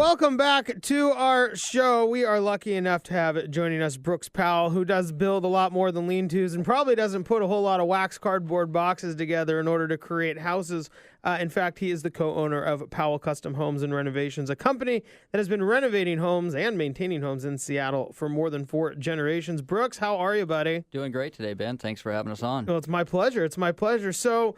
welcome back to our show. We are lucky enough to have joining us Brooks Powell, who does build a lot more than lean-tos and probably doesn't put a whole lot of wax cardboard boxes together in order to create houses. In fact, he is the co-owner of Powell Custom Homes and Renovations, a company that has been renovating homes and maintaining homes in Seattle for more than 4 generations. Brooks, how are you, buddy? Doing great today, Ben. Thanks for having us on. Well, it's my pleasure. It's my pleasure. So,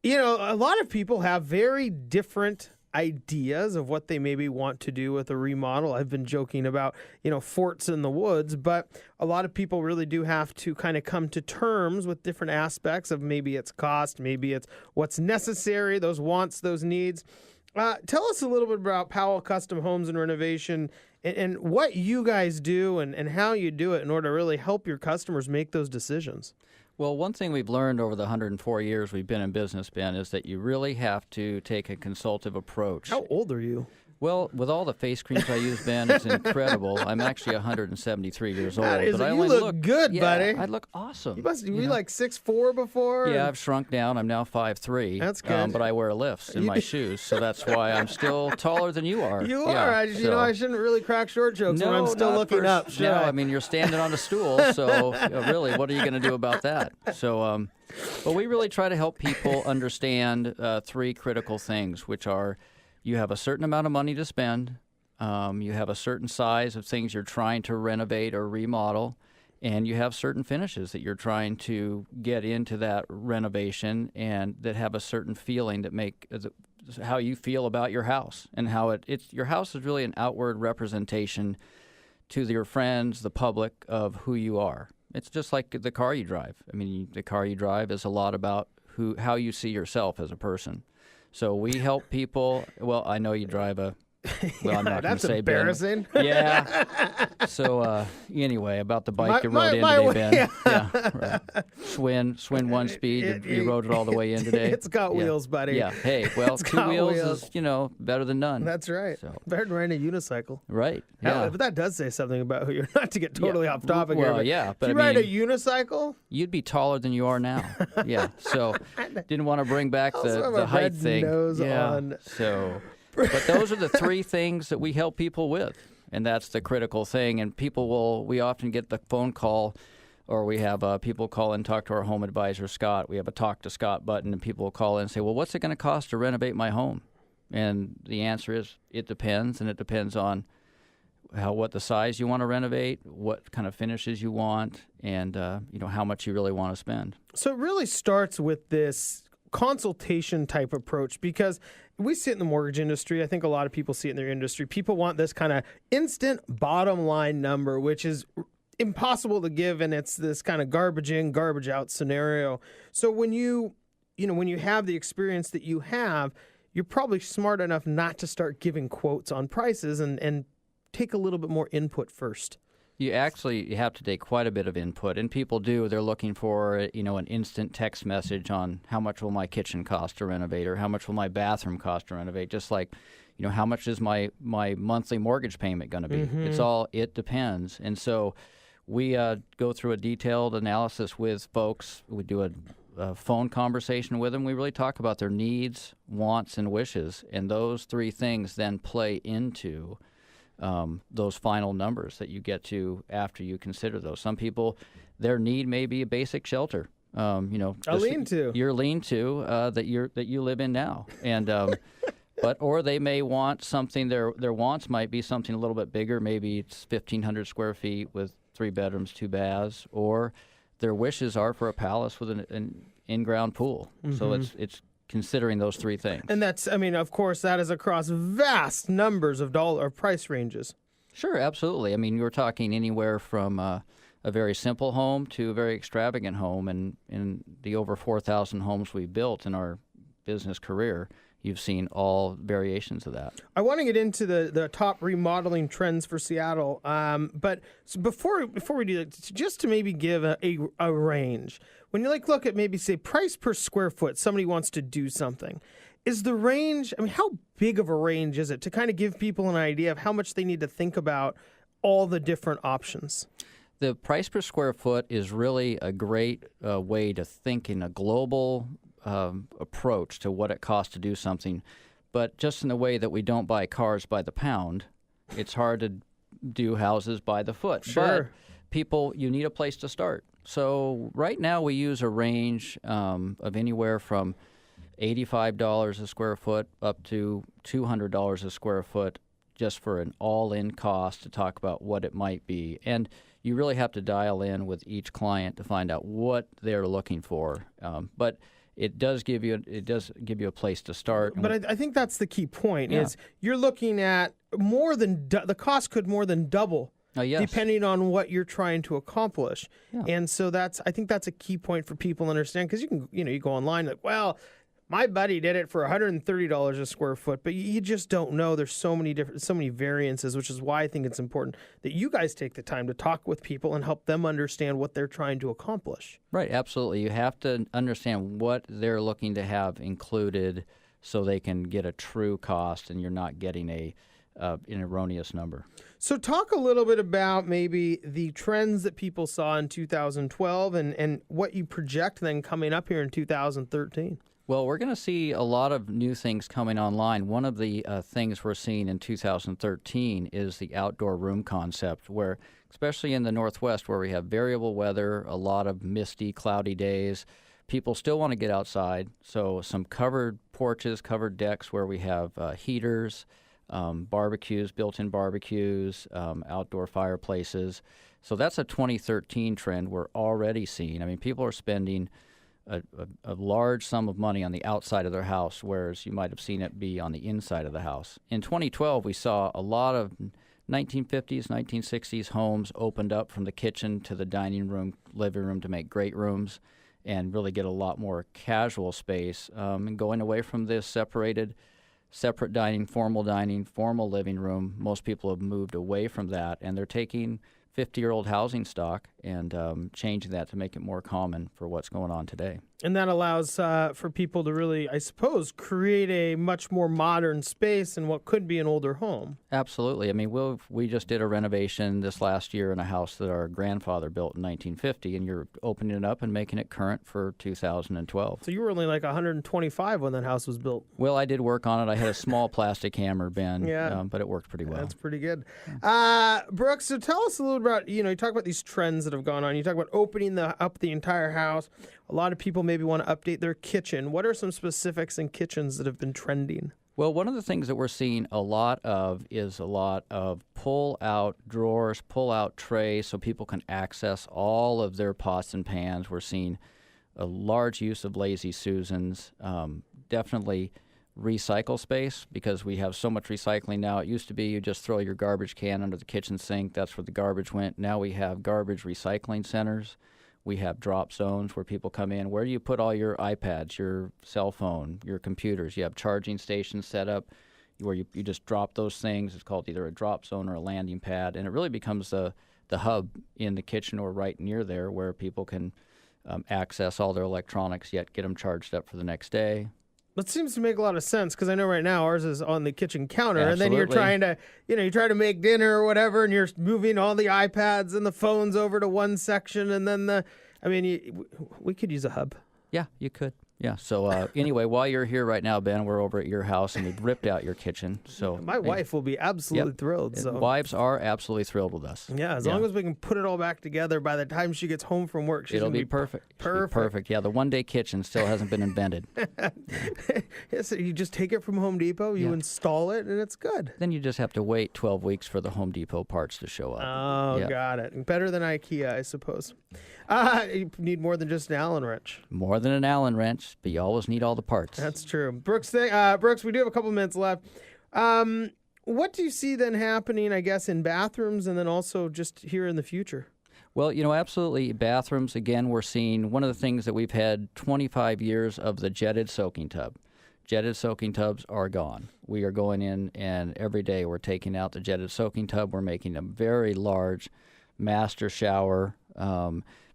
a lot of people have very different ideas of what they maybe want to do with a remodel. I've been joking about, forts in the woods, but a lot of people really do have to kind of come to terms with different aspects of maybe it's cost, maybe it's what's necessary, those wants, those needs. Tell us a little bit about Powell Custom Homes and Renovation and what you guys do and how you do it in order to really help your customers make those decisions. Well, one thing we've learned over the 104 years we've been in business, Ben, is that you really have to take a consultative approach. How old are you? Well, with all the face creams I use, Ben, it's incredible. I'm actually 173 years old. But I only look good, buddy. I look awesome. You must be like 6'4" before? Yeah, I've shrunk down. I'm now 5'3". That's good. But I wear lifts in my shoes, so that's why I'm still taller than you are. You are. I shouldn't really crack short jokes when I'm still looking up. No, I mean, you're standing on a stool, so really, what are you going to do about that? So, but we really try to help people understand 3 critical things, which are you have a certain amount of money to spend, you have a certain size of things you're trying to renovate or remodel, and you have certain finishes that you're trying to get into that renovation and that have a certain feeling that make how you feel about your house and how your house is really an outward representation to your friends, the public, of who you are. It's just like the car you drive. I mean, the car you drive is a lot about how you see yourself as a person. So we help people. Well, I know you drive a. Well, I'm not going to say embarrassing. Ben. Yeah. So anyway, about the bike you rode in today, Ben. Yeah. Right. Swin 1 speed. You rode it all the way in today. It's got wheels, buddy. Yeah. Hey, well, 2 wheels is better than none. That's right. So. Better than riding a unicycle. Right. Yeah. But that does say something about who you're. Not to get totally off topic here. Well, yeah. But if you ride a unicycle, you'd be taller than you are now. Yeah. So didn't want to bring back the height thing. Nose on. So. But those are the 3 things that we help people with, and that's the critical thing. And we often get the phone call, or we have people call and talk to our home advisor, Scott. We have a Talk to Scott button, and people will call in and say, well, what's it going to cost to renovate my home? And the answer is it depends, and it depends on what the size you want to renovate, what kind of finishes you want, and how much you really want to spend. So it really starts with this consultation type approach, because we see it in the mortgage industry. I think a lot of people see it in their industry. People want this kind of instant bottom line number, which is impossible to give, and it's this kind of garbage in, garbage out scenario. So when you have the experience that you have, you're probably smart enough not to start giving quotes on prices and take a little bit more input first. You have to take quite a bit of input, and people do. They're looking for, an instant text message on how much will my kitchen cost to renovate, or how much will my bathroom cost to renovate. Just like, how much is my monthly mortgage payment going to be? Mm-hmm. It depends. And so we go through a detailed analysis with folks. We do a phone conversation with them. We really talk about their needs, wants, and wishes, and those 3 things then play into those final numbers that you get to after you consider those. Some people, their need may be a basic shelter. A lean-to. Your lean-to that you live in now, and or they may want something. Their wants might be something a little bit bigger. Maybe it's 1,500 square feet with 3 bedrooms, 2 baths, or their wishes are for a palace with an in-ground pool. Mm-hmm. So it's considering those 3 things. And of course, that is across vast numbers of price ranges. Sure, absolutely. I mean, you're talking anywhere from a very simple home to a very extravagant home. And in the over 4,000 homes we've built in our business career, you've seen all variations of that. I want to get into the top remodeling trends for Seattle. But before we do that, just to maybe give a range, when you look at maybe say price per square foot, somebody wants to do something, is the range, how big of a range is it to kind of give people an idea of how much they need to think about all the different options? The price per square foot is really a great way to think in a global approach to what it costs to do something. but just in the way that we don't buy cars by the pound, it's hard to do houses by the foot. Sure. But people, you need a place to start. So right now we use a range of anywhere from $85 a square foot up to $200 a square foot just for an all-in cost to talk about what it might be. And you really have to dial in with each client to find out what they're looking for. But it does give you a place to start. But I think that's the key point is you're looking at more than the cost could more than double. Yes. Depending on what you're trying to accomplish. Yeah. And so I think that's a key point for people to understand, because you go online like, well, my buddy did it for $130 a square foot, but you just don't know. There's so many variances, which is why I think it's important that you guys take the time to talk with people and help them understand what they're trying to accomplish. Right, absolutely. You have to understand what they're looking to have included so they can get a true cost and you're not getting an erroneous number. So talk a little bit about maybe the trends that people saw in 2012 and what you project then coming up here in 2013. Well, we're going to see a lot of new things coming online. One of the things we're seeing in 2013 is the outdoor room concept, where, especially in the Northwest, where we have variable weather, a lot of misty, cloudy days, people still want to get outside. So some covered porches, covered decks where we have heaters, barbecues, built-in barbecues, outdoor fireplaces. So that's a 2013 trend we're already seeing. I mean, people are spending a large sum of money on the outside of their house, whereas you might have seen it be on the inside of the house. In 2012, we saw a lot of 1950s, 1960s homes opened up from the kitchen to the dining room, living room to make great rooms and really get a lot more casual space, and going away from this separate dining, formal living room. Most people have moved away from that, and they're taking 50-year-old housing stock and changing that to make it more common for what's going on today. And that allows for people to really, I suppose, create a much more modern space in what could be an older home. Absolutely. I mean, we just did a renovation this last year in a house that our grandfather built in 1950, and you're opening it up and making it current for 2012. So you were only like 125 when that house was built. Well, I did work on it. I had a small plastic hammer, Ben, but it worked pretty well. That's pretty good. Brooks, so tell us a little about, you talk about these trends that have gone on. You talk about opening up the entire house. A lot of people maybe want to update their kitchen. What are some specifics in kitchens that have been trending? Well, one of the things that we're seeing a lot of is a lot of pull-out drawers, pull-out trays so people can access all of their pots and pans. We're seeing a large use of Lazy Susans, definitely recycle space because we have so much recycling now. It used to be you just throw your garbage can under the kitchen sink. That's where the garbage went. Now we have garbage recycling centers. We have drop zones where people come in. Where do you put all your iPads, your cell phone, your computers? You have charging stations set up where you just drop those things. It's called either a drop zone or a landing pad, and it really becomes the hub in the kitchen or right near there where people can access all their electronics, yet get them charged up for the next day. That seems to make a lot of sense because I know right now ours is on the kitchen counter. Absolutely. And then you're trying to, you try to make dinner or whatever, and you're moving all the iPads and the phones over to one section, and then we could use a hub. Yeah, you could. Yeah. So anyway, while you're here right now, Ben, we're over at your house and we've ripped out your kitchen. So my wife will be absolutely thrilled. So wives are absolutely thrilled with us. Yeah, as long as we can put it all back together by the time she gets home from work, it'll be perfect. Perfect. Yeah, the one-day kitchen still hasn't been invented. So you just take it from Home Depot, you install it, and it's good. Then you just have to wait 12 weeks for the Home Depot parts to show up. Oh, got it. Better than IKEA, I suppose. You need more than just an Allen wrench. More than an Allen wrench, but you always need all the parts. That's true. Brooks, we do have a couple minutes left. What do you see then happening, I guess, in bathrooms and then also just here in the future? Well, absolutely. Bathrooms, again, we're seeing one of the things that we've had 25 years of the jetted soaking tub. Jetted soaking tubs are gone. We are going in and every day we're taking out the jetted soaking tub. We're making a very large master shower.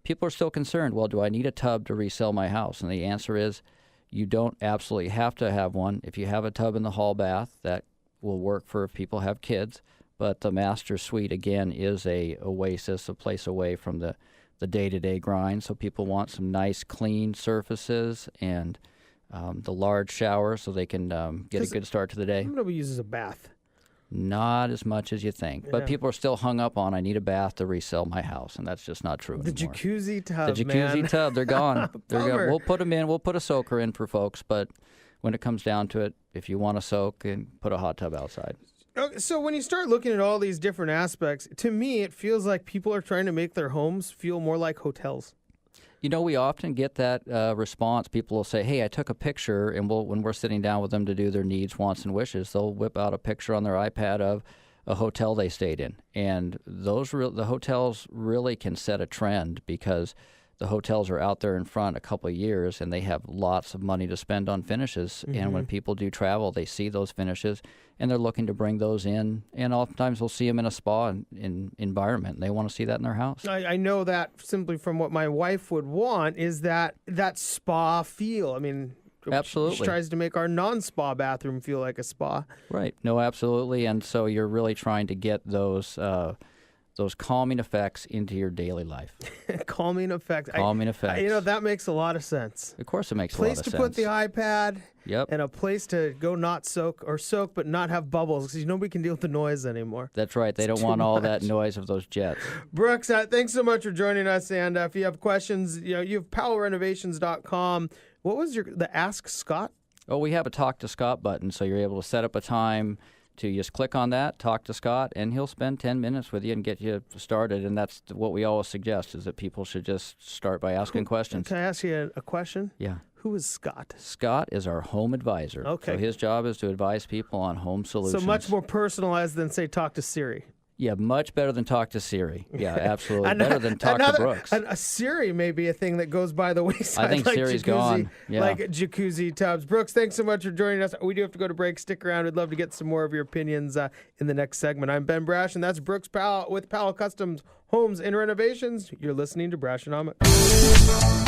People are still concerned, well, do I need a tub to resell my house? And the answer is you don't absolutely have to have one. If you have a tub in the hall bath, that will work for if people have kids. But the master suite, again, is a oasis, a place away from the day-to-day grind. So people want some nice, clean surfaces and the large shower so they can get a good start to the day. Nobody uses a bath. Not as much as you think. But people are still hung up on, I need a bath to resell my house, and that's just not true The anymore. jacuzzi tub, The jacuzzi tub, they're gone. They're gone. Bummer. We'll put them in. We'll put a soaker in for folks, but when it comes down to it, if you want to soak, and put a hot tub outside. Okay, so when you start looking at all these different aspects, to me, it feels like people are trying to make their homes feel more like hotels. You know, we often get that response. People will say, hey, I took a picture, and when we're sitting down with them to do their needs, wants, and wishes, they'll whip out a picture on their iPad of a hotel they stayed in. And the hotels really can set a trend because the hotels are out there in front a couple of years, and they have lots of money to spend on finishes. Mm-hmm. And when people do travel, they see those finishes, and they're looking to bring those in. And oftentimes we'll see them in a spa environment, and they want to see that in their house. I know that simply from what my wife would want is that spa feel. I mean, absolutely. She tries to make our non-spa bathroom feel like a spa. Right. No, absolutely. And so you're really trying to get those calming effects into your daily life. Calming effects. Calming effects. That makes a lot of sense. Of course it makes a lot of sense. Place to put the iPad. Yep. And a place to go not soak but not have bubbles because nobody can deal with the noise anymore. That's right. They don't want all that noise of those jets. Brooks, thanks so much for joining us. And if you have questions, you have PowellRenovations.com. What was the Ask Scott? Oh, we have a Talk to Scott button, so you're able to set up a time to just click on that, talk to Scott, and he'll spend 10 minutes with you and get you started. And that's what we always suggest, is that people should just start by asking questions. Can I ask you a question? Yeah. Who is Scott? Scott is our home advisor. Okay. So his job is to advise people on home solutions. So much more personalized than, say, talk to Siri. Yeah, much better than talk to Siri. Yeah, absolutely. Better than talk to Brooks. A Siri may be a thing that goes by the wayside. I think like Siri's gone. Yeah. Like jacuzzi tubs. Brooks, thanks so much for joining us. We do have to go to break. Stick around. We'd love to get some more of your opinions in the next segment. I'm Ben Brash, and that's Brooks Powell with Powell Customs Homes and Renovations. You're listening to Brashonomics.